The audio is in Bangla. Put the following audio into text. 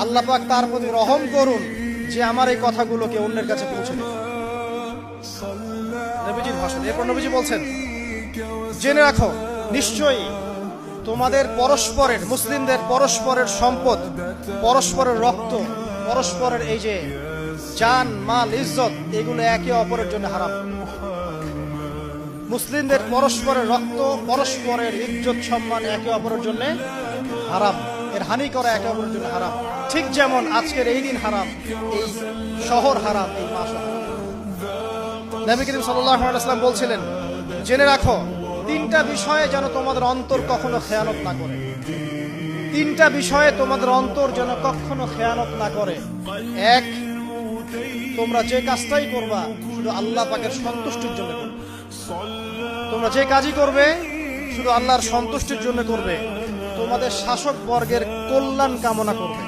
আল্লাহ পাক তার প্রতি রহম করুন যে আমার এই কথাগুলোকে অন্যের কাছে পৌঁছে দেবে। নবীজির ভাষণ। এরপর নবীজি বলছেন, জেনে রাখো নিশ্চয়ই তোমাদের পরস্পরের, মুসলিমদের পরস্পরের সম্পদ, পরস্পরের রক্ত, পরস্পরের এই যে জান মাল ইজ্জত, এগুলো একে অপরের জন্য হারাম। মুসলিমদের পরস্পরের রক্ত, পরস্পরের ইজ্জত সম্মান একে অপরের জন্য হারাম, এর হানি করা একে অপরের জন্য হারাম। ঠিক যেমন আজকের এই দিন হারাম, এই শহর হারাম, এই মাস হারাম। নবী করিম সাল্লাল্লাহু আলাইহি ওয়াসাল্লাম বলছিলেন, জেনে রাখো তিনটা বিষয়ে যেন তোমাদের অন্তর কখনো খেয়ানত না করে। তিনটা বিষয়ে তোমাদের অন্তর যেন কখনো খেয়ানত না করে। এক, তোমরা যে কাজটাই করবা শুধু আল্লাহ পাকের সন্তুষ্টির জন্য করবে। তোমরা যে কাজই করবে শুধু আল্লাহর সন্তুষ্টির জন্য করবে। তোমাদের শাসক বর্গের কল্যাণ কামনা করবে।